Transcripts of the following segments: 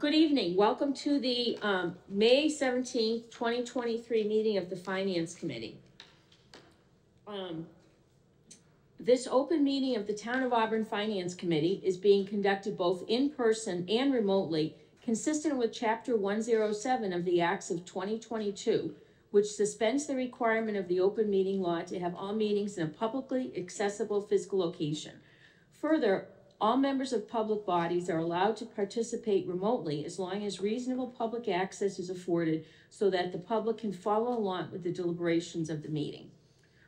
Good evening. Welcome to the May 17th, 2023 meeting of the Finance Committee. This open meeting of the Town of Auburn Finance Committee is being conducted both in person and remotely, consistent with Chapter 107 of the Acts of 2022, which suspends the requirement of the open meeting law to have all meetings in a publicly accessible physical location. Further, all members of public bodies are allowed to participate remotely as long as reasonable public access is afforded so that the public can follow along with the deliberations of the meeting.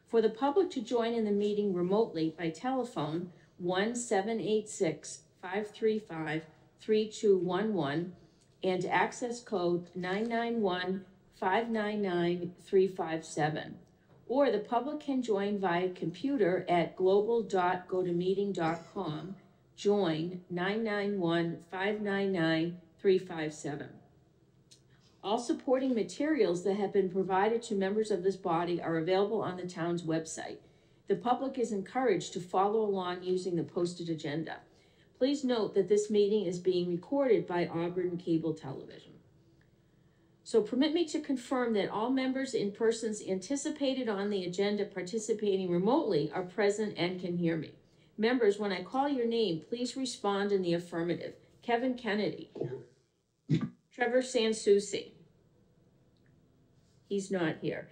For the public to join in the meeting remotely by telephone, 1-786-535-3211 and access code 991-599-357. Or the public can join via computer at global.gotomeeting.com. Join 991-599-357. All supporting materials that have been provided to members of this body are available on the town's website. The public is encouraged to follow along using the posted agenda. Please note that this meeting is being recorded by Auburn Cable Television. So permit me to confirm that all members and persons anticipated on the agenda participating remotely are present and can hear me. Members, when I call your name, please respond in the affirmative. Kevin Kennedy. Here. Trevor Sansucci. He's not here.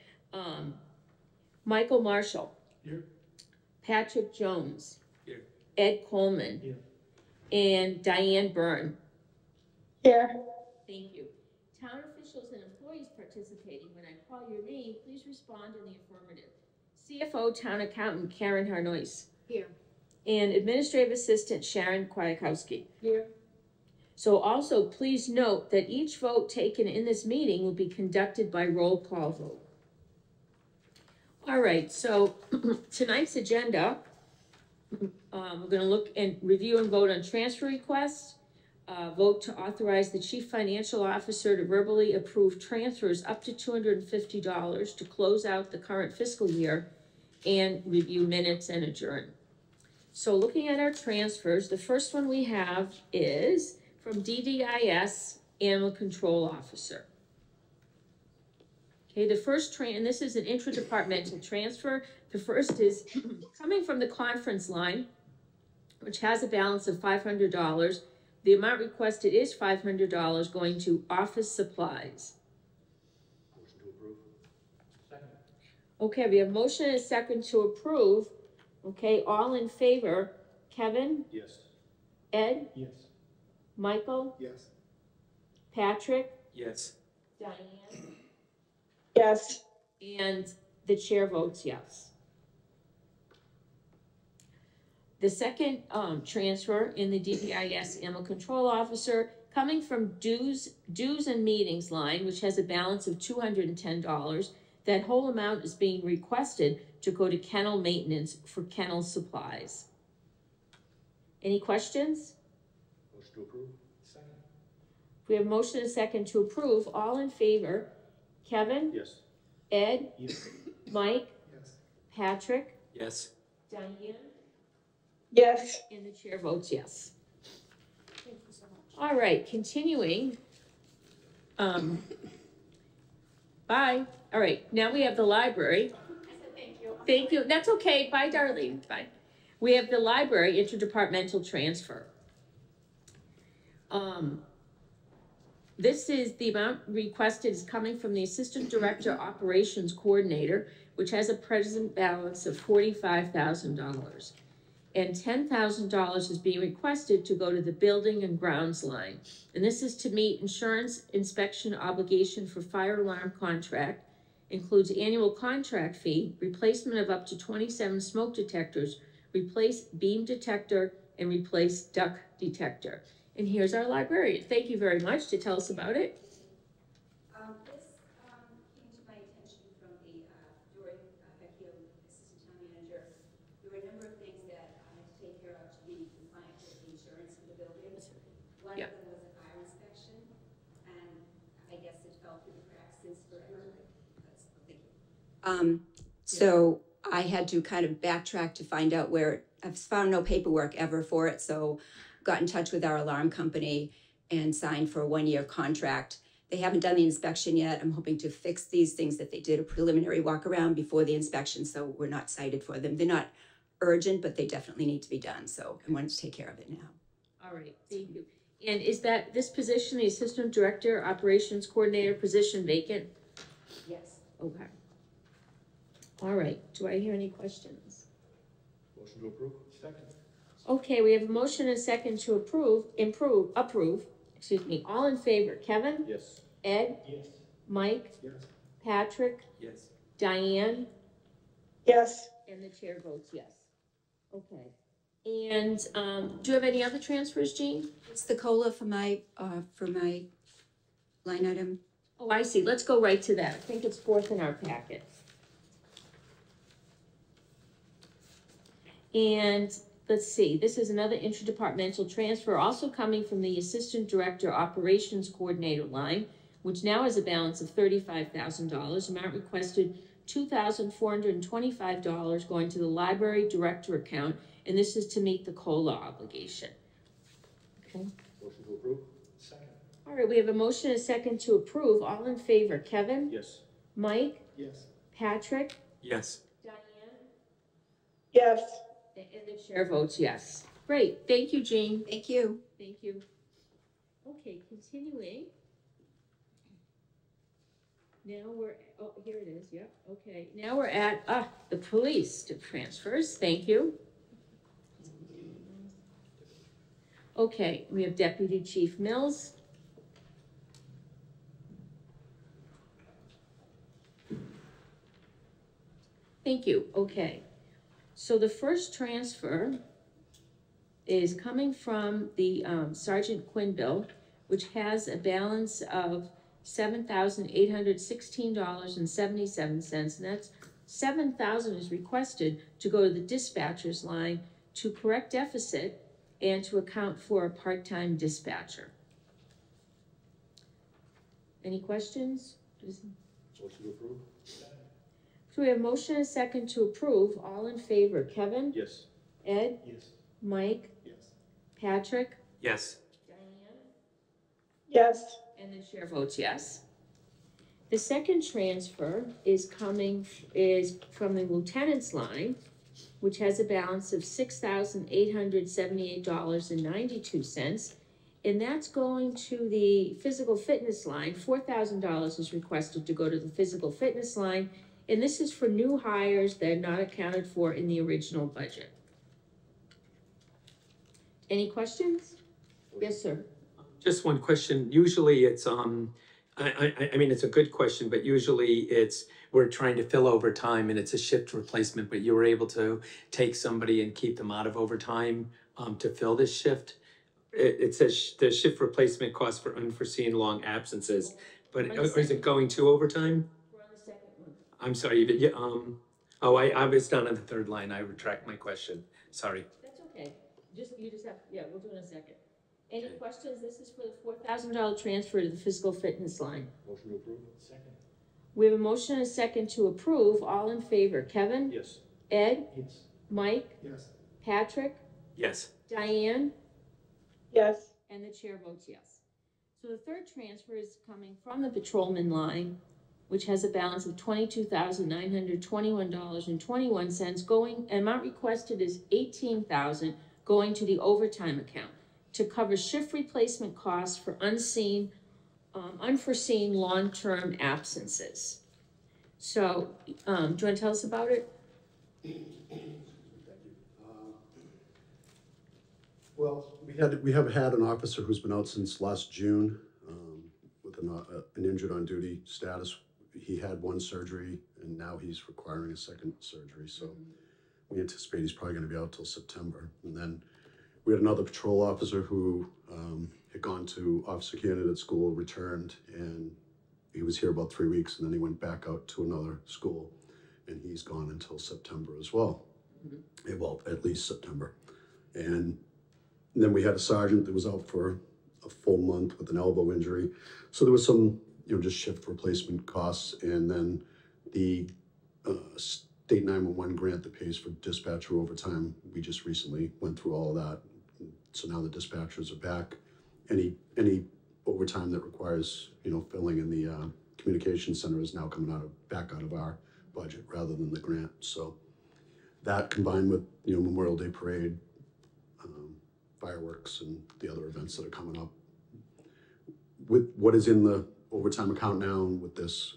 Michael Marshall. Here. Patrick Jones. Here. Ed Coleman. Here. And Diane Byrne. Here. Thank you. Town officials and employees participating, when I call your name, please respond in the affirmative. CFO Town Accountant Karen Harnois. Here. And Administrative Assistant Sharon Kwiatkowski. Here. So also please note that each vote taken in this meeting will be conducted by roll call vote. All right, so tonight's agenda, we're going to look and review and vote on transfer requests, vote to authorize the Chief Financial Officer to verbally approve transfers up to $250 to close out the current fiscal year, and review minutes and adjourn. So looking at our transfers, the first one we have is from DDIS, Animal Control Officer. Okay, the first and this is an intradepartmental transfer. The first is coming from the conference line, which has a balance of $500. The amount requested is $500 going to office supplies. Motion to approve. Second. Okay, we have motion and a second to approve. Okay, all in favor? Kevin? Yes. Ed? Yes. Michael? Yes. Patrick? Yes. Diane? Yes. And the chair votes yes. The second transfer in the DDIS Animal Control Officer, coming from dues and meetings line, which has a balance of $210. That whole amount is being requested to go to kennel maintenance for kennel supplies. Any questions? Motion to approve. Second. We have motion and a second to approve. All in favor? Kevin? Yes. Ed? Yes. Mike? Yes. Patrick? Yes. Diane? Yes. And the chair votes yes. Thank you so much. All right, continuing. Bye. All right, now we have the library. I said thank you. Thank you. That's okay. Bye, Darlene. Bye. We have the library interdepartmental transfer. This is the amount requested is coming from the Assistant Director Operations Coordinator, which has a present balance of $45,000. And $10,000 is being requested to go to the building and grounds line. And this is to meet insurance inspection obligation for fire alarm contract, includes annual contract fee, replacement of up to 27 smoke detectors, replace beam detector, and replace duct detector. And here's our librarian. Thank you very much to tell us about it. This came to my attention from the Dory Vecchio, Assistant Town Manager. There were a number of things that I had to take care of to be compliant with the insurance for the building. One of them was a fire inspection, and I guess it fell through the cracks since forever. So I had to kind of backtrack to find out where I've found no paperwork ever for it. So got in touch with our alarm company and signed for a 1-year contract. They haven't done the inspection yet. I'm hoping to fix these things that they did a preliminary walk around before the inspection, so we're not cited for them. They're not urgent, but they definitely need to be done, so I wanted to take care of it now. All right, thank you. And is that this position, the Assistant Director, Operations Coordinator position vacant? Yes. Okay. All right, do I hear any questions? Motion to approve? Second. Okay, we have a motion and a second to approve, excuse me, all in favor, Kevin, Yes. Ed, Yes. Mike, Yes. Patrick, Yes. Diane, Yes. and the chair votes yes. Okay. And, do you have any other transfers, Jean? It's the COLA for my line item. Oh, I see, let's go right to that, I think it's fourth in our packet. And let's see, this is another interdepartmental transfer, also coming from the Assistant Director Operations Coordinator line, which now has a balance of $35,000. Amount requested $2,425 going to the Library Director account, and this is to meet the COLA obligation. Okay. Motion to approve? Second. All right, we have a motion and a second to approve. All in favor, Kevin? Yes. Mike? Yes. Patrick? Yes. Diane? Yes. And the chair votes yes. Great, thank you, Jean. Thank you. Thank you. Okay, continuing. Now we're, oh, here it is, yep, okay. Now we're at, the police transfers, thank you. Okay, we have Deputy Chief Mills. Thank you, okay. So the first transfer is coming from the Sergeant Quinn bill, which has a balance of $7,816.77, and that's $7,000 is requested to go to the dispatcher's line to correct deficit and to account for a part-time dispatcher. Any questions? Motion to approve? So we have motion and second to approve. All in favor, Kevin? Yes. Ed? Yes. Mike? Yes. Patrick? Yes. Diane? Yes. And the chair votes yes. The second transfer is from the lieutenant's line, which has a balance of $6,878.92. And that's going to the physical fitness line. $4,000 is requested to go to the physical fitness line. And this is for new hires that are not accounted for in the original budget. Any questions? Yes, sir. Just one question. Usually it's, I mean, it's a good question, but usually it's, we're trying to fill overtime and it's a shift replacement, but you were able to take somebody and keep them out of overtime to fill this shift. It says the shift replacement costs for unforeseen long absences, but is it going to overtime? We're on the second one. I'm sorry, but yeah, I was down on the third line. I retract my question. Sorry. That's okay. You just have, yeah, we'll do it in a second. Any questions? This is for the $4,000 transfer to the physical fitness line. Motion to approve? Second. We have a motion and a second to approve. All in favor, Kevin? Yes. Ed? Yes. Mike? Yes. Patrick? Yes. Diane? Yes. And the chair votes yes. So the third transfer is coming from the patrolman line, which has a balance of $22,921.21 going, amount requested is $18,000 going to the overtime account to cover shift replacement costs for unforeseen long-term absences. So, do you want to tell us about it? Well, we have had an officer who's been out since last June with an injured on duty status. He had one surgery and now he's requiring a second surgery. So we anticipate he's probably going to be out till September. And then we had another patrol officer who had gone to officer candidate school, returned, and he was here about 3 weeks, and then he went back out to another school, and he's gone until September as well. Well, at least September. And then we had a sergeant that was out for a full month with an elbow injury. So there was some, just shift replacement costs, and then the state 911 grant that pays for dispatcher overtime. We just recently went through all of that. So now the dispatchers are back any overtime that requires, filling in the communication center is now coming back out of our budget rather than the grant. So that combined with, Memorial Day Parade, fireworks and the other events that are coming up. With what is in the overtime account now and with this,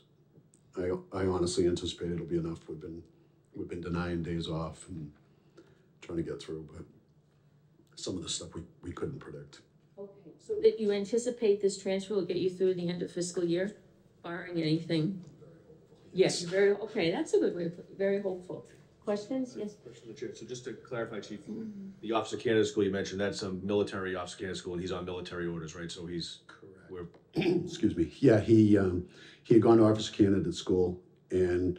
I honestly anticipate it'll be enough. We've been denying days off and trying to get through, but some of the stuff we couldn't predict. Okay, so that you anticipate this transfer will get you through the end of fiscal year, barring anything? Yes, okay, that's a good way of putting it, very hopeful. Questions? Yes? Question to the chair. So just to clarify, Chief, the Officer Candidate School you mentioned, that's a military Officer Candidate School, and he's on military orders, right? So he's, Correct. Excuse me. Yeah, he had gone to Officer Candidate School, and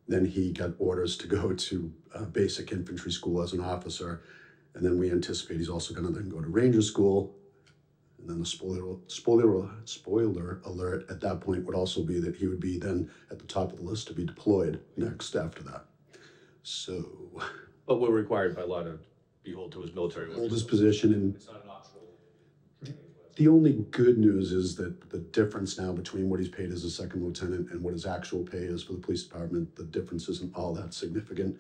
then he got orders to go to basic infantry school as an officer, and then we anticipate he's also going to then go to Ranger School. And then the spoiler alert at that point would also be that he would be then at the top of the list to be deployed next after that. So. but we're required by law to behold to his military orders. Hold his position, and It's not an optional. the only good news is that the difference now between what he's paid as a second lieutenant and what his actual pay is for the police department, the difference isn't all that significant.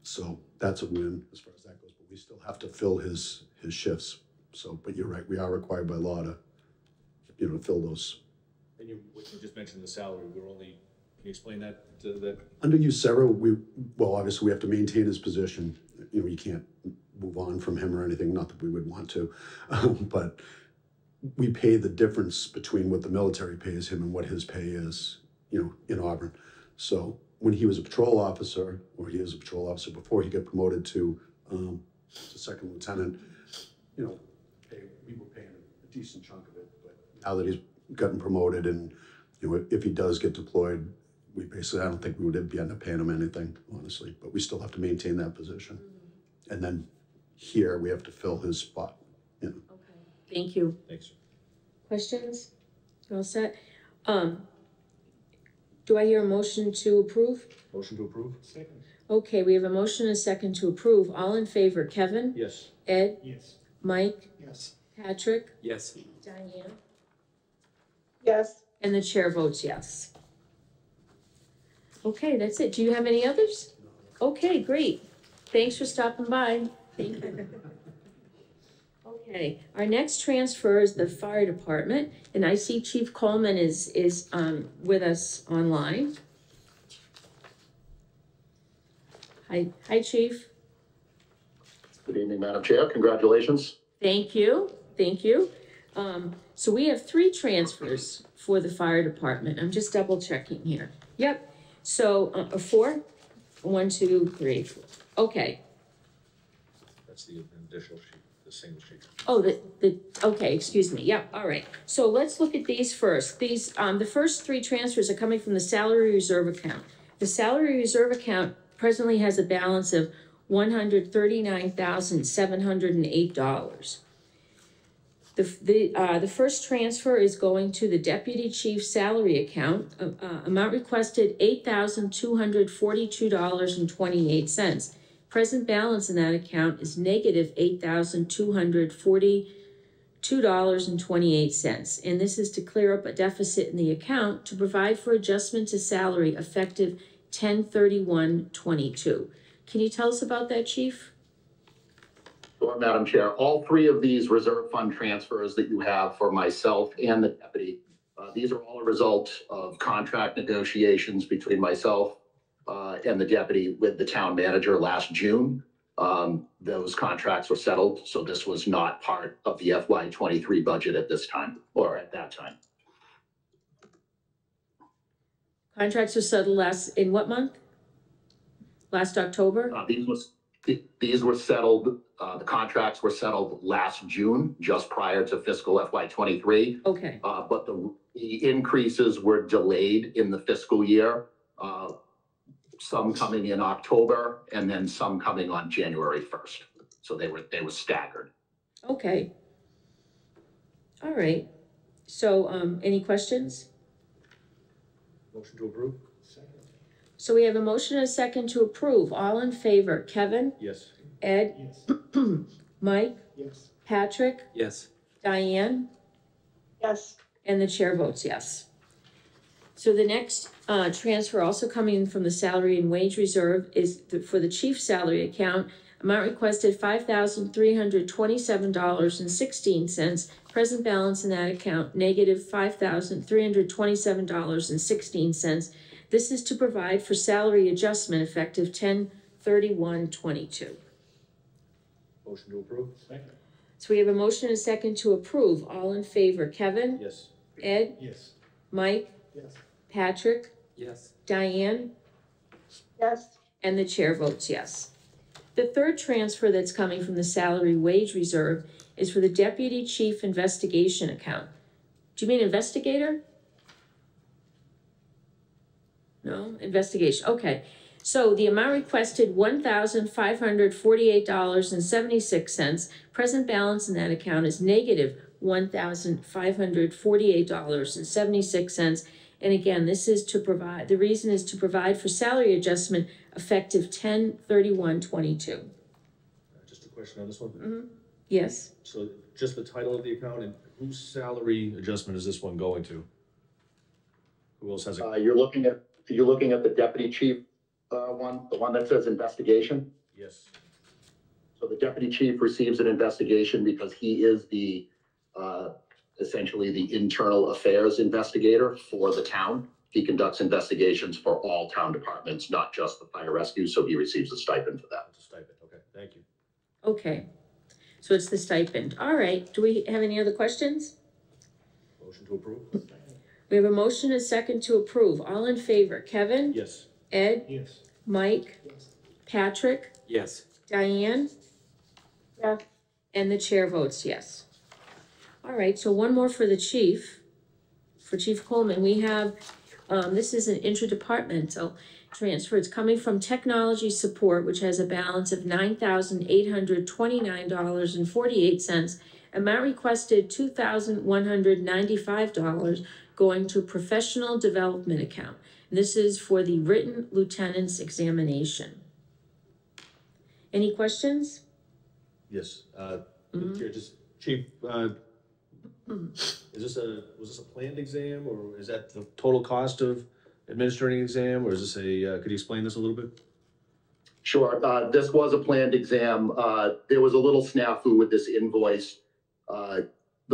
So that's a win as far as that goes, but we still have to fill his shifts. So, but you're right, we are required by law to, to fill those. And what you just mentioned, the salary, can you explain that to that? Under USERRA, obviously we have to maintain his position. You can't move on from him or anything, not that we would want to, but we pay the difference between what the military pays him and what his pay is, in Auburn. So when he was a patrol officer, or he was a patrol officer before he got promoted to second lieutenant, we were paying a decent chunk of it. But now that he's gotten promoted, and if he does get deployed, I don't think we would end up paying him anything, honestly. But we still have to maintain that position, and then here we have to fill his spot. Okay, thank you. Thanks. Questions? You all set? Do I hear a motion to approve? Motion to approve? Second. Okay, we have a motion and a second to approve. All in favor, Kevin? Yes. Ed? Yes. Mike? Yes. Patrick? Yes. Diane? Yes. And the chair votes yes. Okay, that's it. Do you have any others? Okay, great. Thanks for stopping by. Thank you. Okay, our next transfer is the fire department, and I see Chief Coleman is with us online. Hi, Chief. Good evening, Madam Chair. Congratulations. Thank you. So we have 3 transfers for the fire department. I'm just double checking here. Yep. So 4, 1, 2, 3, 4. Okay. That's the additional sheet, the single sheet. Oh, okay, excuse me. Yep, all right. So let's look at these first. These, the first 3 transfers are coming from the salary reserve account. The salary reserve account presently has a balance of $139,708. The first transfer is going to the deputy chief's salary account. Amount requested $8,242.28. Present balance in that account is negative $8,242.28. And this is to clear up a deficit in the account to provide for adjustment to salary effective 10/31/22. Can you tell us about that, Chief? Sure, Madam Chair. All 3 of these reserve fund transfers that you have for myself and the deputy, these are all a result of contract negotiations between myself and the deputy with the town manager last June. Those contracts were settled, so this was not part of the FY23 budget at this time, or at that time. Contracts were settled in what month? Last October? These were settled, the contracts were settled last June, just prior to fiscal FY23. Okay, But the increases were delayed in the fiscal year. Some coming in October and then some coming on January 1st. So they were staggered. okay. All right. So, any questions? Motion to approve? Second. So we have a motion and a second to approve. All in favor, Kevin, Yes. Ed, Yes. Mike, Yes. Patrick, Yes. Diane, Yes. and the chair votes yes. So the next transfer also coming in from the salary and wage reserve is for the chief's salary account. Amount requested $5,327.16. Present balance in that account negative $5,327.16. This is to provide for salary adjustment effective 10/31/22. Motion to approve. Second. So we have a motion and a second to approve. All in favor, Kevin, Yes. Ed, Yes. Mike, Yes. Patrick, Yes. Diane, Yes. and the chair votes yes. The third transfer that's coming from the salary wage reserve is for the deputy chief investigation account. Do you mean investigator? No, investigation, okay. So the amount requested $1,548.76. Present balance in that account is negative $1,548.76. And again, this is to provide, the reason is to provide for salary adjustment effective 10/31/22. Just a question on this one. Yes, So just the title of the account and whose salary adjustment is this one going to? Who else has a? You're looking at the deputy chief one, the one that says investigation. Yes. So the deputy chief receives an investigation because he is the, essentially the internal affairs investigator for the town. He conducts investigations for all town departments, not just the fire rescue, so he receives a stipend for that. It's a stipend. Okay, thank you. okay. So it's the stipend. All right, do we have any other questions? Motion to approve. We have a motion and a second to approve. All in favor, Kevin, Yes. Ed, Yes. Mike, Patrick, Yes. Diane, Yes. and the chair votes yes. All right, so one more for the chief, for Chief Coleman. We have, this is an interdepartmental transfer. It's coming from technology support, which has a balance of $9,829.48. Amount requested $2,195 going to professional development account. And this is for the written lieutenant's examination. Any questions? Yes. Chair, just Chief, was this a planned exam or is that the total cost of administering an exam or is this could you explain this a little bit? Sure. This was a planned exam. There was a little snafu with this invoice. The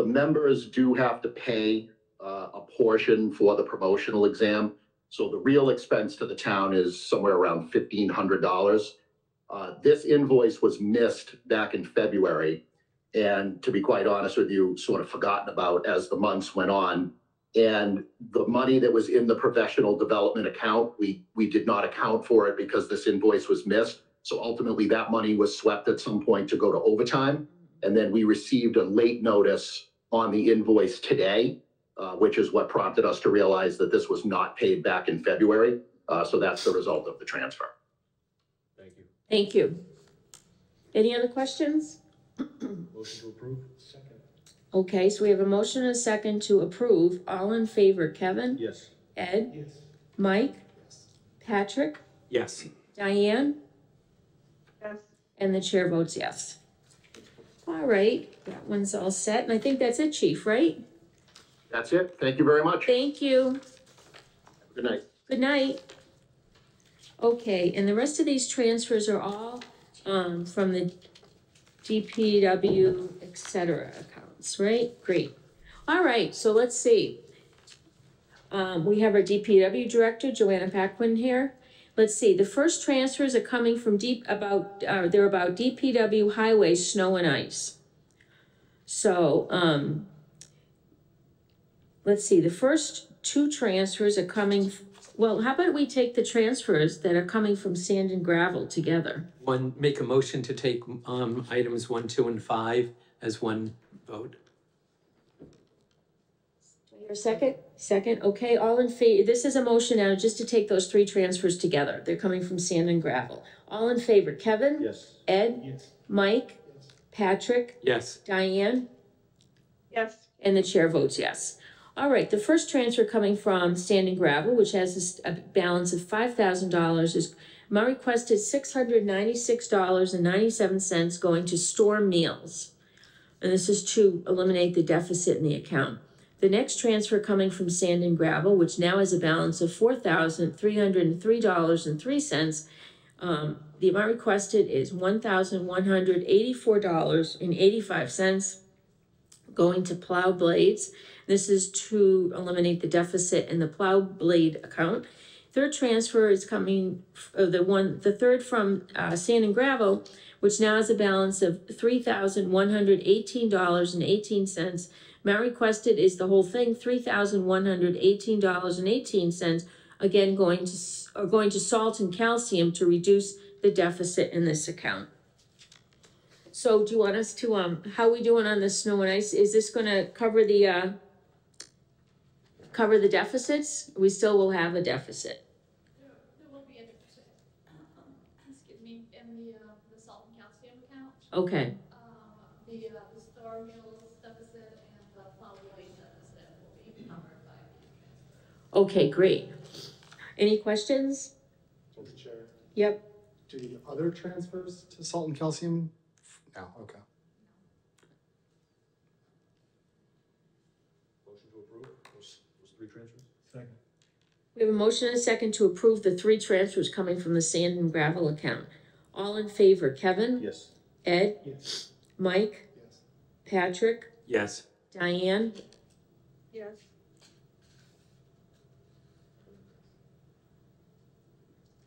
members do have to pay a portion for the promotional exam. So the real expense to the town is somewhere around $1,500. This invoice was missed back in February. And to be quite honest with you, sort of forgotten about as the months went on. And the money that was in the professional development account, we did not account for it because this invoice was missed. So ultimately that money was swept at some point to go to overtime. And then we received a late notice on the invoice today, which is what prompted us to realize that this was not paid back in February. So that's the result of the transfer. Thank you. Thank you. Any other questions? Motion to approve. Second. Okay, so we have a motion and a second to approve. All in favor, Kevin, Yes. Ed, Yes. Mike, Patrick, Yes. Diane, Yes. and the chair votes yes. All right, that one's all set, and I think that's it, Chief, right? That's it. Thank you very much. Thank you. Good night. Good night. Okay, and the rest of these transfers are all from the DPW, et cetera accounts, right? Great. All right, so let's see. We have our DPW director, Joanna Paquin here. Let's see, the first transfers are coming from they're about DPW highway, snow and ice. So, let's see, the first two transfers are coming, well, how about we take the transfers that are coming from sand and gravel together? Make a motion to take items 1, 2, and 5 as one vote. Do I hear a second? Second, okay, all in favor, this is a motion now just to take those three transfers together. They're coming from sand and gravel. All in favor, Kevin? Yes. Ed? Yes. Mike? Patrick? Yes. Diane? Yes. And the chair votes yes. All right, the first transfer coming from Sand and Gravel, which has a balance of $5,000, is my requested $696.97 going to Storm Meals. and this is to eliminate the deficit in the account. The next transfer coming from Sand and Gravel, which now has a balance of $4,303.03. The amount requested is $1,184.85 going to Plow Blades. This is to eliminate the deficit in the Plow Blade account. Third transfer is coming, the third from Sand and Gravel, which now has a balance of $3,118.18. Amount requested is the whole thing, $3,118.18. Again, going to salt and calcium to reduce the deficit in this account. So do you want us to, how are we doing on the snow and ice? Is this gonna cover the deficits? We still will have a deficit. There will be a deficit, excuse me, in the salt and calcium account. Okay, The Star Mills deficit and the Plow Blade deficit will be covered by the transfer. okay, great. Any questions? Mr. Chair. Yep. Do the other transfers to salt and calcium? No, okay. Motion to approve those three transfers? Second. We have a motion and a second to approve the three transfers coming from the Sand and Gravel account. All in favor, Kevin? Yes. Ed? Yes. Mike? Yes. Patrick? Yes. Diane? Yes.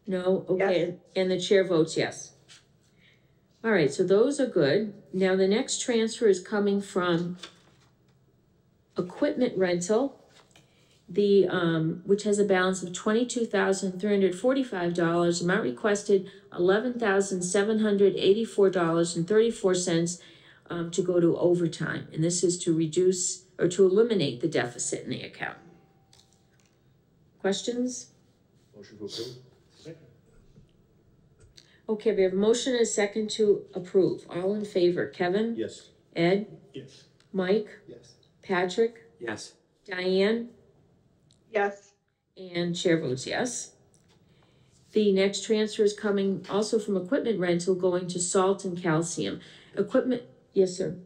No? Okay, and the chair votes yes. All right, so those are good. Now the next transfer is coming from equipment rental, which has a balance of $22,345. Amount requested $11,784.34 to go to overtime, and this is to reduce or to eliminate the deficit in the account. Questions? Motion to approve? Second. Okay, we have a motion and a second to approve. All in favor, Kevin? Yes. Ed? Yes. Mike? Yes. Patrick? Yes. Diane? Yes. And chair votes yes. The next transfer is coming also from equipment rental going to salt and calcium. Equipment, yes, sir.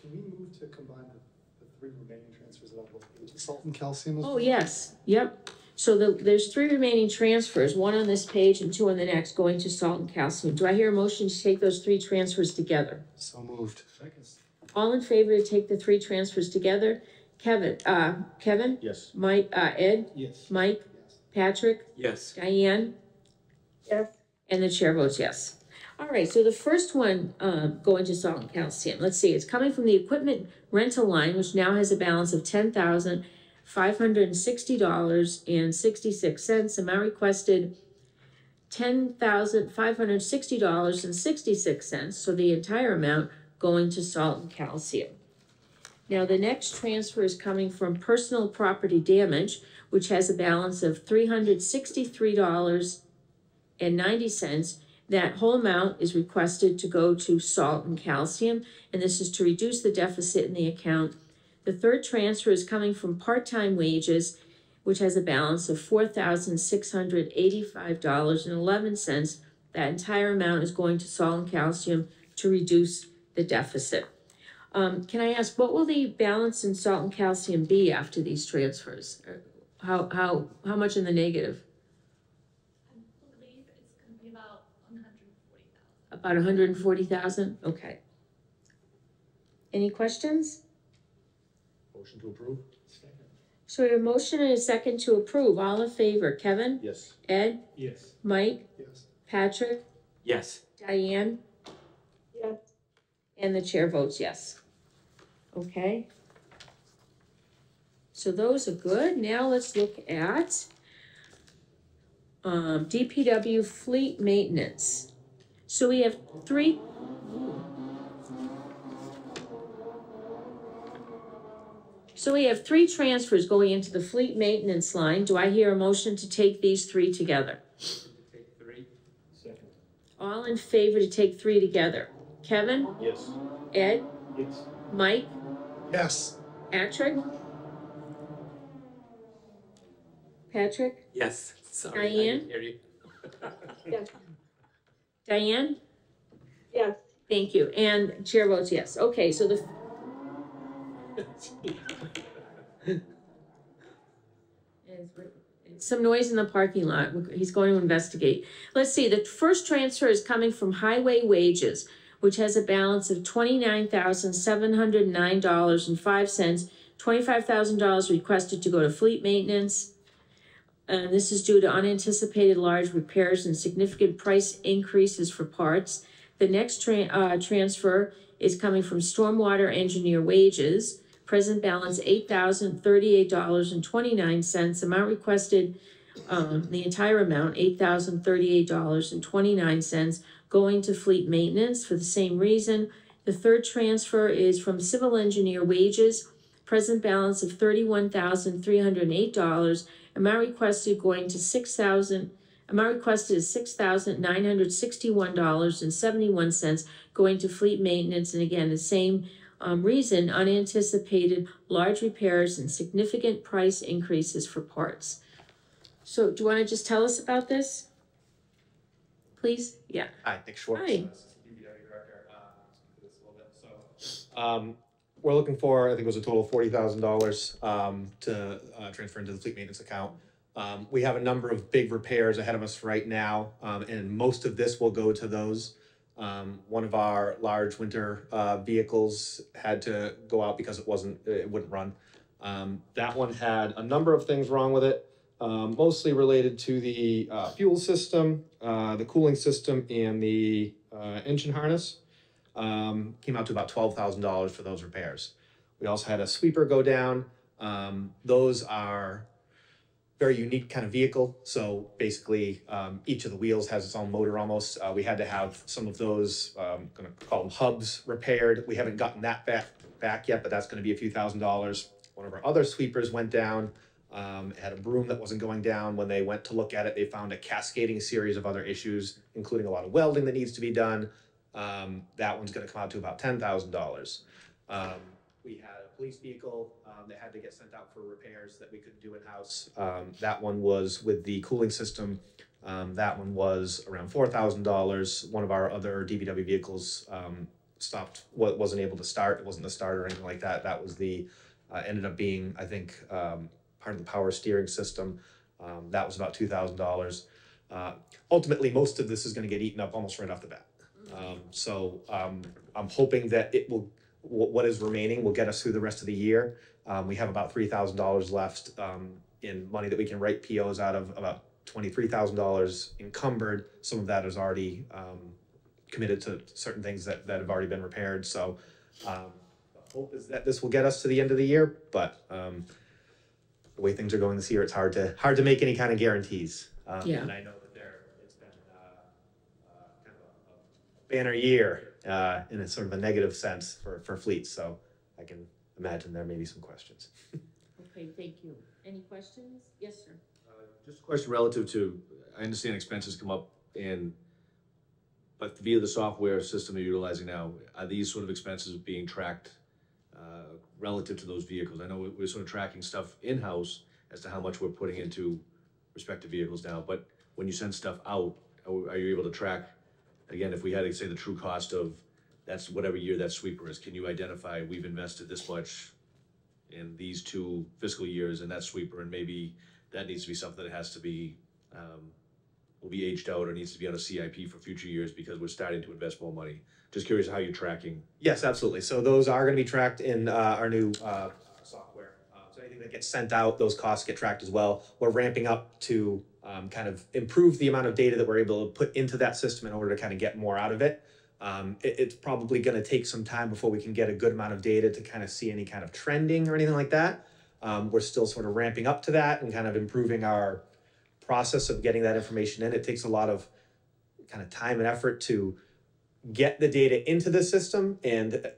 Can we move to combine the three remaining transfers that will into salt and calcium as well? Oh, yes, yep. So there's three remaining transfers, one on this page and two on the next, going to salt and calcium. Do I hear a motion to take those three transfers together? So moved. Second. All in favor to take the three transfers together? Kevin? Yes. Mike, Ed? Yes. Mike? Yes. Patrick? Yes. Diane? Yes. And the chair votes yes. All right, so the first one going to salt and calcium. Let's see, it's coming from the equipment rental line, which now has a balance of $10,560.66. Amount requested $10,560.66. So the entire amount going to salt and calcium. Now the next transfer is coming from personal property damage, which has a balance of $363.90. That whole amount is requested to go to salt and calcium, and this is to reduce the deficit in the account. The third transfer is coming from part-time wages, which has a balance of $4,685.11. That entire amount is going to salt and calcium to reduce the deficit. Can I ask, what will the balance in salt and calcium be after these transfers? How much in the negative? I believe it's gonna be about 140,000. About 140,000? Okay. Any questions? Motion to approve? Second. So we have a motion and a second to approve. All in favor, Kevin? Yes. Ed? Yes. Mike? Yes. Patrick? Yes. Diane? Yes. And the chair votes yes. Okay. So those are good. Now let's look at DPW fleet maintenance. So we have three. So we have three transfers going into the fleet maintenance line. Do I hear a motion to take these three together? Take three. Second. All in favor to take three together? Kevin? Yes. Ed? Yes. Mike? Yes. Patrick? Patrick? Yes. Sorry, I Diane? didn't hear you. Yes. Diane? Yes. Thank you, and chair votes yes. Okay, so the some noise in the parking lot. He's going to investigate. Let's see, the first transfer is coming from highway wages, which has a balance of $29,709.05. $25,000 requested to go to fleet maintenance. And this is due to unanticipated large repairs and significant price increases for parts. The next transfer is coming from stormwater engineer wages. Present balance $8,038.29. Amount requested, the entire amount, $8,038.29, going to fleet maintenance for the same reason. The third transfer is from civil engineer wages. Present balance of $31,308. Amount requested going to amount requested is $6,961.71, going to fleet maintenance. And again, the same reason, unanticipated large repairs and significant price increases for parts. So do you want to just tell us about this? Please? Yeah. Hi, Nick Schwartz. Hi. Assistant DPW Director. Speak to this a little bit. So, we're looking for, I think it was a total of $40,000 to transfer into the fleet maintenance account. We have a number of big repairs ahead of us right now, and most of this will go to those. One of our large winter vehicles had to go out because it wouldn't run. That one had a number of things wrong with it, mostly related to the fuel system, the cooling system, and the engine harness. Came out to about $12,000 for those repairs. We also had a sweeper go down. Those are very unique kind of vehicle. So basically, each of the wheels has its own motor almost. We had to have some of those, I'm gonna call them hubs, repaired. We haven't gotten that back yet, but that's gonna be a few $1,000s. One of our other sweepers went down. It had a broom that wasn't going down. When they went to look at it, they found a cascading series of other issues, including a lot of welding that needs to be done. That one's gonna come out to about $10,000. We had a police vehicle that had to get sent out for repairs that we couldn't do in-house. That one was with the cooling system. That one was around $4,000. One of our other DPW vehicles wasn't able to start. It wasn't the starter or anything like that. That was ended up being, I think, part of the power steering system. That was about $2,000. Ultimately, most of this is gonna get eaten up almost right off the bat. So I'm hoping that what is remaining will get us through the rest of the year. We have about $3,000 left in money that we can write POs out of, about $23,000 encumbered. Some of that is already committed to certain things that have already been repaired. So the hope is that this will get us to the end of the year, but the way things are going this year, it's hard to make any kind of guarantees. Yeah. And I know that it's been kind of a banner year in a sort of a negative sense for fleets. So I can imagine there may be some questions. Okay, thank you. Any questions? Yes, sir. Just a question relative to, I understand expenses come up but via the software system you're utilizing now, are these sort of expenses being tracked relative to those vehicles? I know we're sort of tracking stuff in-house as to how much we're putting into respective vehicles now, but when you send stuff out, are you able to track, again, if we had to say the true cost of that's whatever year that sweeper is, can you identify we've invested this much in these 2 fiscal years in that sweeper, and maybe that needs to be something that has to be will be aged out or needs to be on a CIP for future years because we're starting to invest more money. Just curious how you're tracking. Yes, absolutely. So those are going to be tracked in our new software. So anything that gets sent out, those costs get tracked as well. We're ramping up to kind of improve the amount of data that we're able to put into that system in order to kind of get more out of it. It's probably going to take some time before we can get a good amount of data to kind of see any kind of trending or anything like that. We're still sort of ramping up to that and kind of improving our process of getting that information in. It takes a lot of kind of time and effort to get the data into the system, and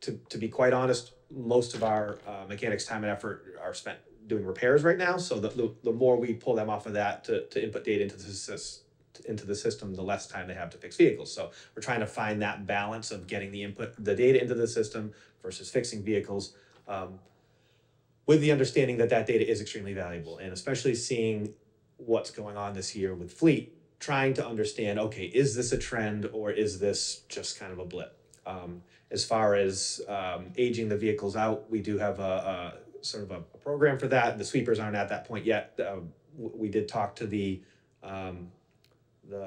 to be quite honest, most of our mechanics' time and effort are spent doing repairs right now. So the more we pull them off of that to input data into the system, the less time they have to fix vehicles. So we're trying to find that balance of getting the data into the system versus fixing vehicles, with the understanding that data is extremely valuable, and especially seeing what's going on this year with fleet, trying to understand, okay, is this a trend or is this just kind of a blip? As far as aging the vehicles out, we do have a sort of a program for that. The sweepers aren't at that point yet. We did talk to the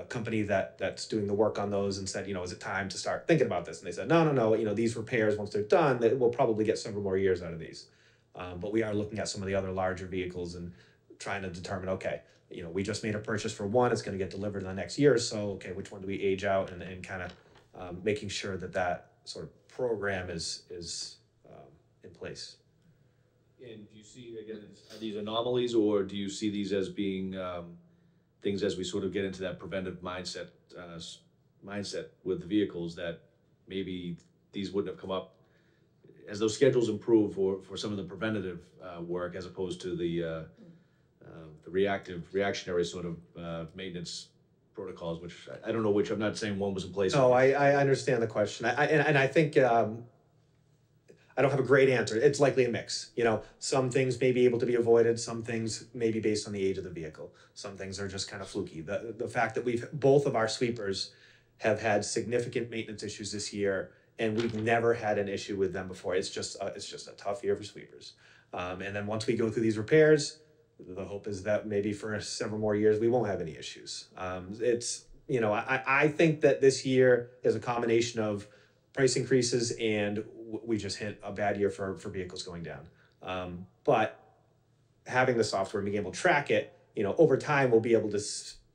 company that's doing the work on those and said, you know, is it time to start thinking about this? And they said, no, you know, these repairs, once they're done, we'll probably get several more years out of these. But we are looking at some of the other larger vehicles and trying to determine, okay, you know, we just made a purchase for one, it's gonna get delivered in the next year or so, okay, which one do we age out, and kind of making sure that sort of program is in place. And do you see, again, are these anomalies, or do you see these as being things as we sort of get into that preventive mindset with the vehicles, that maybe these wouldn't have come up as those schedules improve for some of the preventative work, as opposed to the reactionary sort of maintenance protocols, which I don't know which, I'm not saying one was in place. No, I understand the question. I think I don't have a great answer. It's likely a mix. You know, some things may be able to be avoided, some things may be based on the age of the vehicle. Some things are just kind of fluky. The fact that both of our sweepers have had significant maintenance issues this year, and we've never had an issue with them before. It's just a tough year for sweepers. And then once we go through these repairs, the hope is that maybe for several more years we won't have any issues. It's, you know, I think that this year is a combination of price increases and we just hit a bad year for vehicles going down. But having the software and being able to track it, you know, over time we'll be able to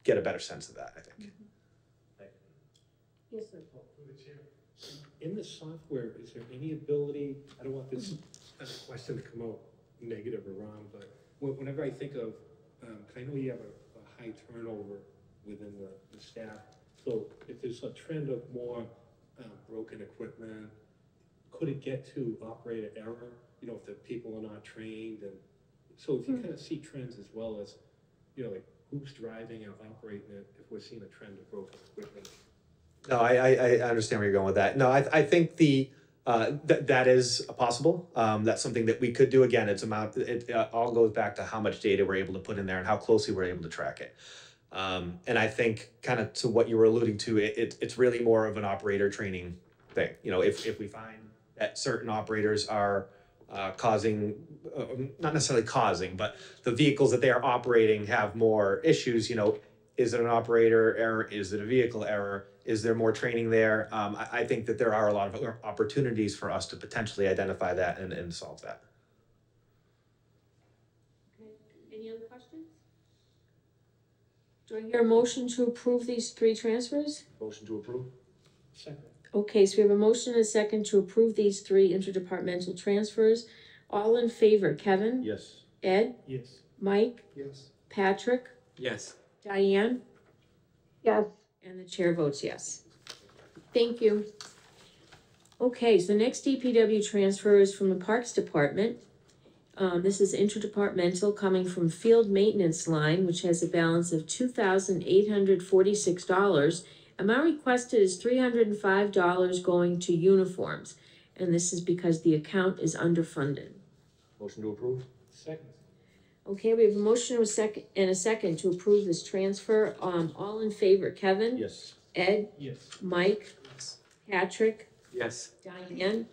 get a better sense of that, I think. Yes, sir. In the software, is there any ability, I don't want this question to come out negative or wrong, but whenever I think of, 'cause I know you have a high turnover within the staff, so if there's a trend of more broken equipment, could it get to operator error? You know, if the people are not trained, and so if you kind of see trends as well as, you know, like who's driving and operating it, if we're seeing a trend of broken equipment. No, I understand where you're going with that. No, I think that is possible. That's something that we could do. Again, it all goes back to how much data we're able to put in there and how closely we're able to track it. And I think kind of to what you were alluding to, it's really more of an operator training thing. You know, if we find that certain operators are causing, not necessarily causing, but the vehicles that they are operating have more issues, you know, is it an operator error? Is it a vehicle error? Is there more training there? I think that there are a lot of opportunities for us to potentially identify that and solve that. Okay, any other questions? Do I hear a motion to approve these three transfers? Motion to approve? Second. Okay, so we have a motion and a second to approve these three interdepartmental transfers. All in favor, Kevin? Yes. Ed? Yes. Mike? Yes. Patrick? Yes. Diane? Yes. And the chair votes yes. Thank you. Okay, so the next DPW transfer is from the Parks Department. This is interdepartmental, coming from field maintenance line, which has a balance of $2,846. Amount requested is $305 going to uniforms, and this is because the account is underfunded. Motion to approve? Second. Okay, we have a motion and a second to approve this transfer. All in favor, Kevin? Yes. Ed? Yes. Mike? Patrick? Yes. Diane?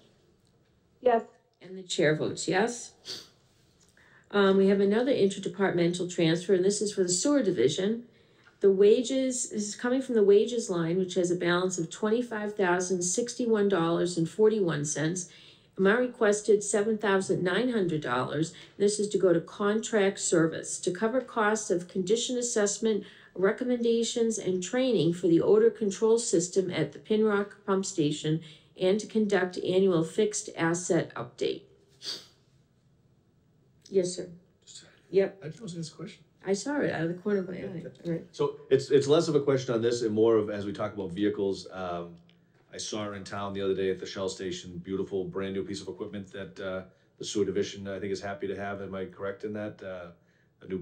Yes. And the chair votes yes. We have another interdepartmental transfer, and this is for the sewer division. The wages, this is coming from the wages line, which has a balance of $25,061.41. Amount requested $7,900. This is to go to contract service to cover costs of condition assessment, recommendations, and training for the odor control system at the Pinrock Pump Station, and to conduct annual fixed asset update. Yes, sir. Yep, I just want to ask this question. I saw it out of the corner of my eye. All right. So it's less of a question on this and more of, as we talk about vehicles, I saw her in town the other day at the Shell station, beautiful brand new piece of equipment that the sewer division, I think, is happy to have. Am I correct in that? A new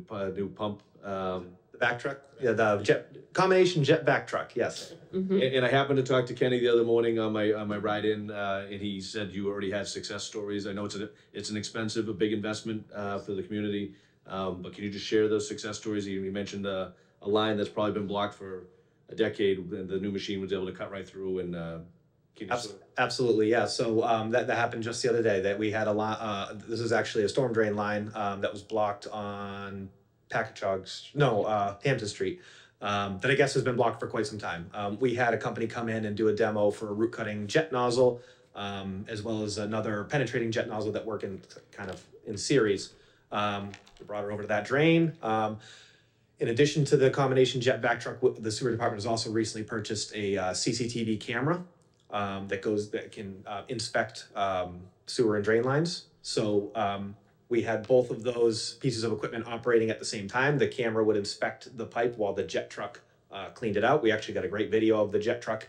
pump. The back truck? Yeah, the combination jet back truck, yes. And I happened to talk to Kenny the other morning on my ride in, and he said you already had success stories. I know it's an expensive, a big investment for the community, but can you just share those success stories? You mentioned a line that's probably been blocked for a decade, and the new machine was able to cut right through and Can you sort of- Absolutely, yeah. So that happened just the other day, that we had a lot, this is actually a storm drain line that was blocked on Hampton Street, that I guess has been blocked for quite some time. We had a company come in and do a demo for a root cutting jet nozzle, as well as another penetrating jet nozzle that work in kind of in series. We brought her over to that drain. In addition to the combination jet vac truck, the sewer department has also recently purchased a CCTV camera that can inspect sewer and drain lines. So we had both of those pieces of equipment operating at the same time. The camera would inspect the pipe while the jet truck cleaned it out. We actually got a great video of the jet truck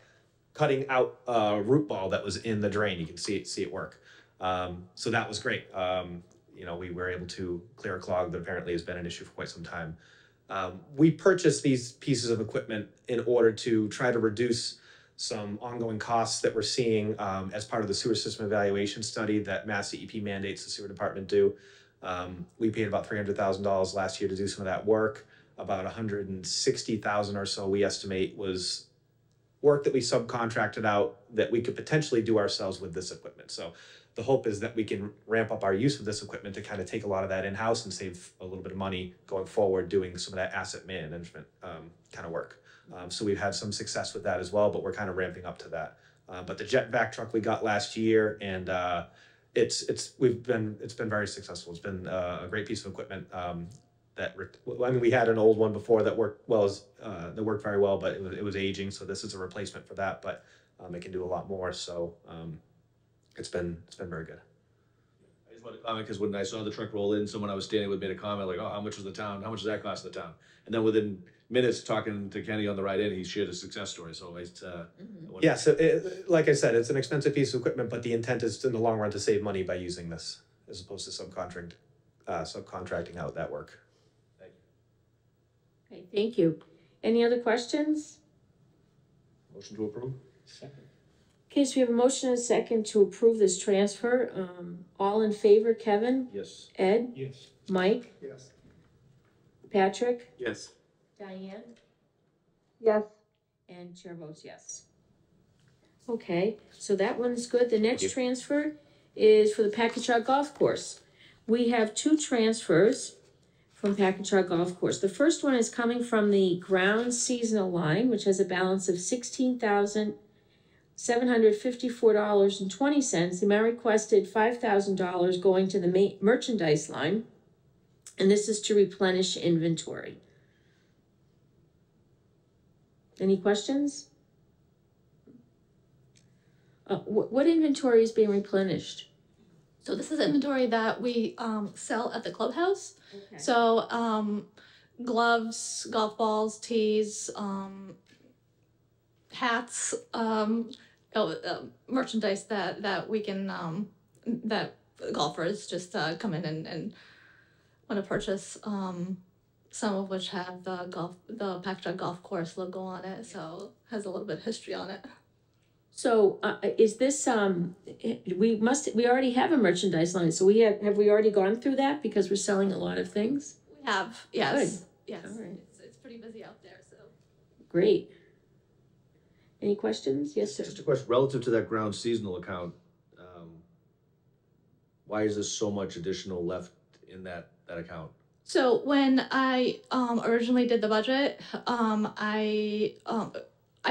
cutting out a root ball that was in the drain. You can see it work. So that was great. We were able to clear a clog that apparently has been an issue for quite some time. We purchased these pieces of equipment in order to try to reduce some ongoing costs that we're seeing as part of the sewer system evaluation study that Mass DEP mandates the sewer department do. We paid about $300,000 last year to do some of that work. About $160,000 or so we estimate was work that we subcontracted out that we could potentially do ourselves with this equipment. So the hope is that we can ramp up our use of this equipment to kind of take a lot of that in-house and save a little bit of money going forward doing some of that asset management kind of work. So we've had some success with that as well, but we're kind of ramping up to that. But the jet vac truck we got last year, and it's been very successful. It's been a great piece of equipment. We had an old one before that worked very well, but it was aging. So this is a replacement for that, but it can do a lot more. So it's been very good. I just wanted to comment because when I saw the truck roll in, someone I was standing with made a comment like, "Oh, how much was the town? How much does that cost the town?" And then within minutes talking to Kenny on the right end, he shared a success story. So it's yeah. So like I said, it's an expensive piece of equipment, but the intent is in the long run to save money by using this as opposed to subcontracting out that work. Okay, thank you. Any other questions? Motion to approve. Second. Okay, so we have a motion and a second to approve this transfer. All in favor, Kevin? Yes. Ed? Yes. Mike? Yes. Patrick? Yes. Diane? Yes. And chair votes yes. Okay, so that one's good. The next transfer is for the Packagug Golf Course. We have two transfers from Packagug Golf Course. The first one is coming from the ground seasonal line, which has a balance of $16,754.20. The amount requested $5,000 going to the merchandise line, and this is to replenish inventory. Any questions? What inventory is being replenished? So this is inventory that we sell at the clubhouse. Okay. So gloves, golf balls, tees, hats, merchandise that we can that golfers just come in and want to purchase. Some of which have the Packagug Golf Course logo on it, so has a little bit of history on it. So is this we already have a merchandise line, so have we already gone through that because we're selling a lot of things? We have, yes. Good. Yes. All right. It's pretty busy out there, so. Great. Any questions? Yes, sir. Just a question relative to that ground seasonal account. Why is there so much additional left in that account? So when I originally did the budget, I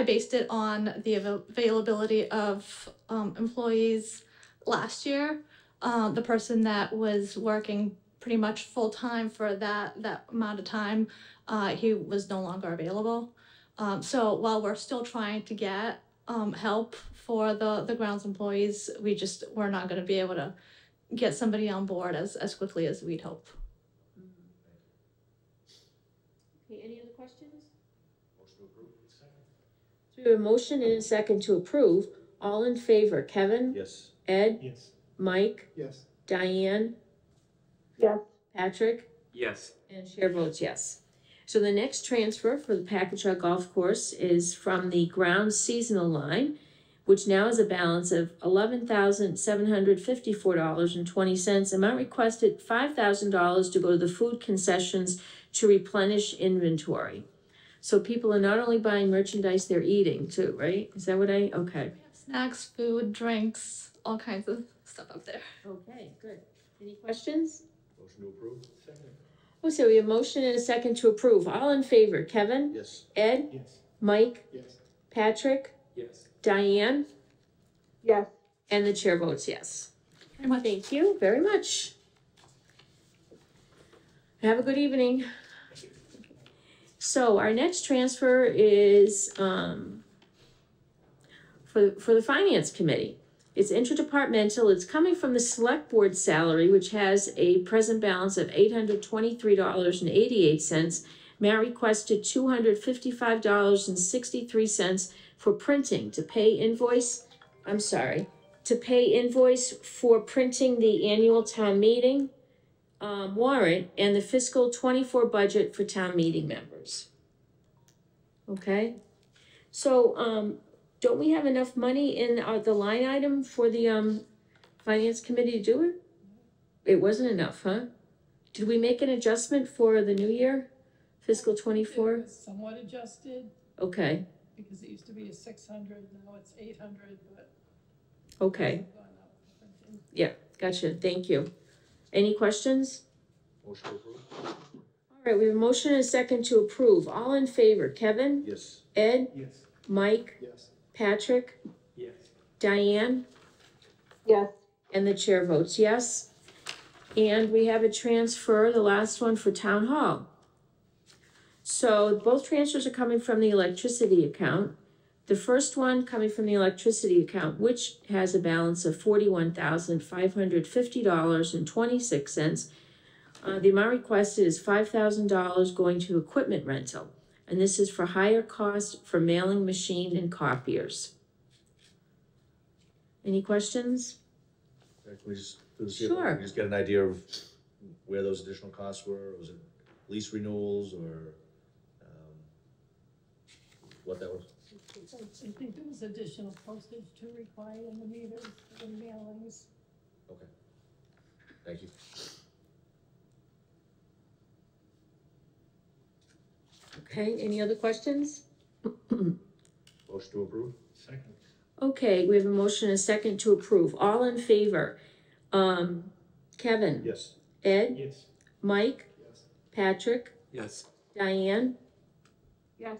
based it on the availability of employees last year. The person that was working pretty much full time for that amount of time, he was no longer available. So while we're still trying to get help for the grounds employees, we're not going to be able to get somebody on board as quickly as we'd hope. Okay, any other questions? Motion to approve. Second. So we have a motion and a second to approve. All in favor, Kevin? Yes. Ed? Yes. Mike? Yes. Diane? Yes. Patrick? Yes. And chair votes yes. So the next transfer for the Packagug Golf Course is from the ground seasonal line, which now has a balance of $11,754.20. Amount requested $5,000 to go to the food concessions to replenish inventory. So people are not only buying merchandise, they're eating too, right? Is that what okay. We have snacks, food, drinks, all kinds of stuff up there. Okay, good. Any questions? Motion to approve? Second. Oh, so we have a motion and a second to approve. All in favor, Kevin? Yes. Ed? Yes. Mike? Yes. Patrick? Yes. Diane? Yes. And the chair votes yes. Very much. Thank you very much. Have a good evening. So our next transfer is for the Finance Committee. It's interdepartmental. It's coming from the Select Board salary, which has a present balance of $823.88. Matt requested $255.63 for printing to pay invoice for printing the annual town meeting warrant and the fiscal 24 budget for town meeting members. Okay, so don't we have enough money in the line item for the Finance Committee to do it? It wasn't enough, huh? Did we make an adjustment for the new year, fiscal 24? It was somewhat adjusted, Okay, because it used to be a 600, now it's 800, but. okay, it's gone up for printing. yeah, gotcha, thank you. Any questions? Motion to approve? All right, we have a motion and a second to approve. All in favor, Kevin? Yes. Ed? Yes. Mike? Yes. Patrick? Yes. Diane? Yes. And the chair votes yes. And we have a transfer, the last one for Town Hall. So both transfers are coming from the electricity account. The first one coming from the electricity account, which has a balance of $41,550.26. The amount requested is $5,000 going to equipment rental. And this is for higher cost for mailing machine and copiers. Any questions? Can we just, for the Sure. can we just get an idea of where those additional costs were? Was it lease renewals or, what that was? I think there was additional postage to require in the meters and mailings. Okay. Thank you. Okay, any other questions? Motion to approve? Second. Okay, we have a motion and a second to approve. All in favor? Kevin? Yes. Ed? Yes. Mike? Yes. Patrick? Yes. Diane? Yes.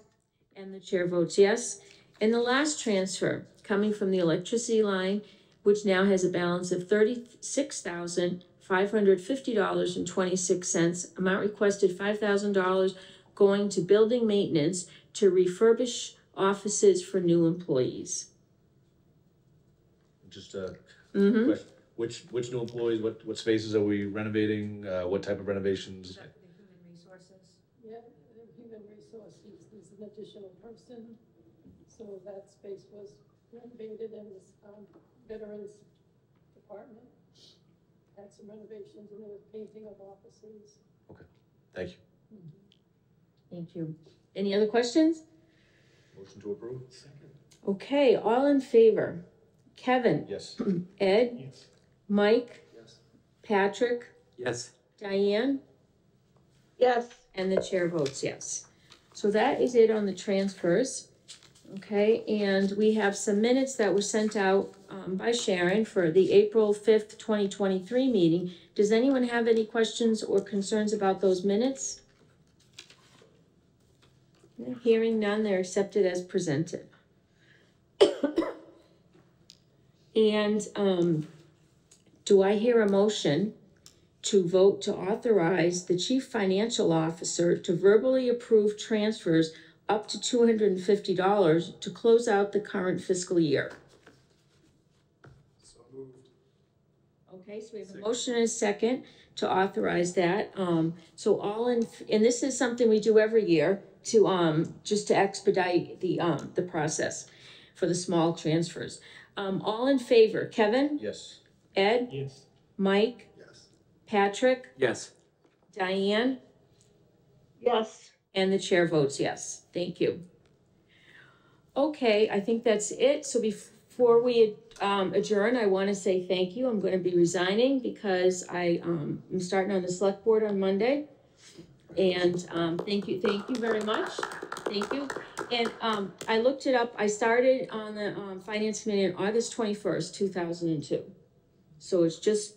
And the chair votes yes. And the last transfer, coming from the electricity line, which now has a balance of $36,550.26. Amount requested $5,000 going to building maintenance to refurbish offices for new employees. Just Mm-hmm. question, which new employees, what spaces are we renovating? What type of renovations? Yeah, the human resources, there's an additional person, so that space was renovated in this veterans department. Had some renovations and there was painting of offices. Thank you. Thank you. Any other questions? Motion to approve? Second. Okay, all in favor? Kevin? Yes. Ed? Yes. Mike? Yes. Patrick? Yes. Diane? Yes. And the chair votes yes. So that is it on the transfers. Okay, and we have some minutes that were sent out by Sharon for the April 5th, 2023 meeting. Does anyone have any questions or concerns about those minutes? Hearing none, they're accepted as presented. And do I hear a motion to vote to authorize the chief financial officer to verbally approve transfers up to $250 to close out the current fiscal year? So moved. Okay, so we have a motion and a second to authorize that. So all in, and this is something we do every year to, just to expedite the process for the small transfers. All in favor, Kevin, Yes. Ed, Yes. Mike, Yes. Patrick, Yes. Diane, Yes. and the chair votes yes. Thank you. Okay, I think that's it. So before we adjourn, I want to say thank you. I'm going to be resigning because I am starting on the select board on Monday. And, thank you very much. Thank you. And, I looked it up. I started on the, Finance Committee on August 21st, 2002. So it's just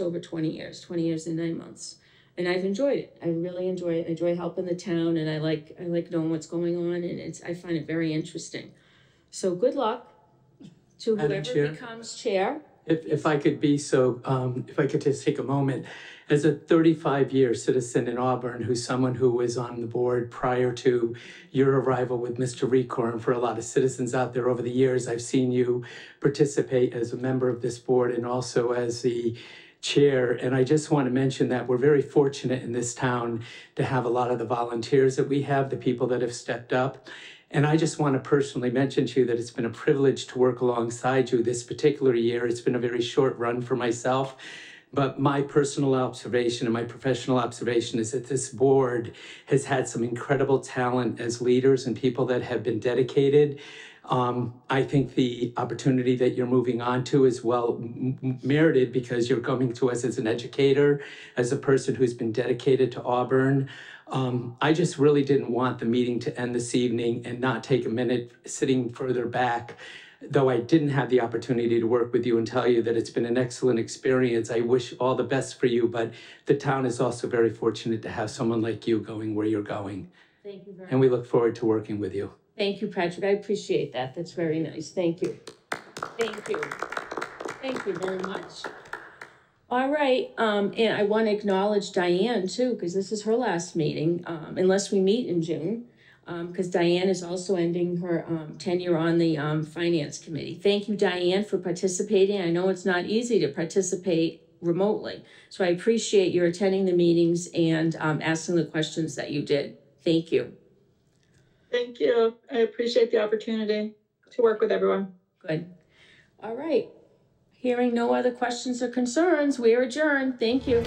over 20 years and 9 months. And I've enjoyed it. I really enjoy it. I enjoy helping the town, and I like knowing what's going on, and I find it very interesting. So good luck to Madam whoever Chair. becomes chair. If I could be so, if I could just take a moment, as a 35-year citizen in Auburn, who's someone who was on the board prior to your arrival with Mr. Recor, and for a lot of citizens out there over the years, I've seen you participate as a member of this board and also as the chair. And I just want to mention that we're very fortunate in this town to have a lot of the volunteers that we have, the people that have stepped up. And I just want to personally mention to you that it's been a privilege to work alongside you this particular year. It's been a very short run for myself, but my personal observation and my professional observation is that this board has had some incredible talent as leaders and people that have been dedicated. I think the opportunity that you're moving on to is well merited because you're coming to us as an educator, as a person who's been dedicated to Auburn. I just really didn't want the meeting to end this evening and not take a minute sitting further back. Though I didn't have the opportunity to work with you and tell you that it's been an excellent experience. I wish all the best for you, but the town is also very fortunate to have someone like you going where you're going. Thank you very much. And we look forward to working with you. Thank you, Patrick. I appreciate that. That's very nice. Thank you. Thank you. Thank you very much. All right, and I want to acknowledge Diane too, because this is her last meeting, unless we meet in June, because Diane is also ending her tenure on the Finance Committee. Thank you, Diane, for participating. I know it's not easy to participate remotely, so I appreciate your attending the meetings and asking the questions that you did. Thank you. Thank you. I appreciate the opportunity to work with everyone. Good. All right. Hearing no other questions or concerns, we are adjourned. Thank you.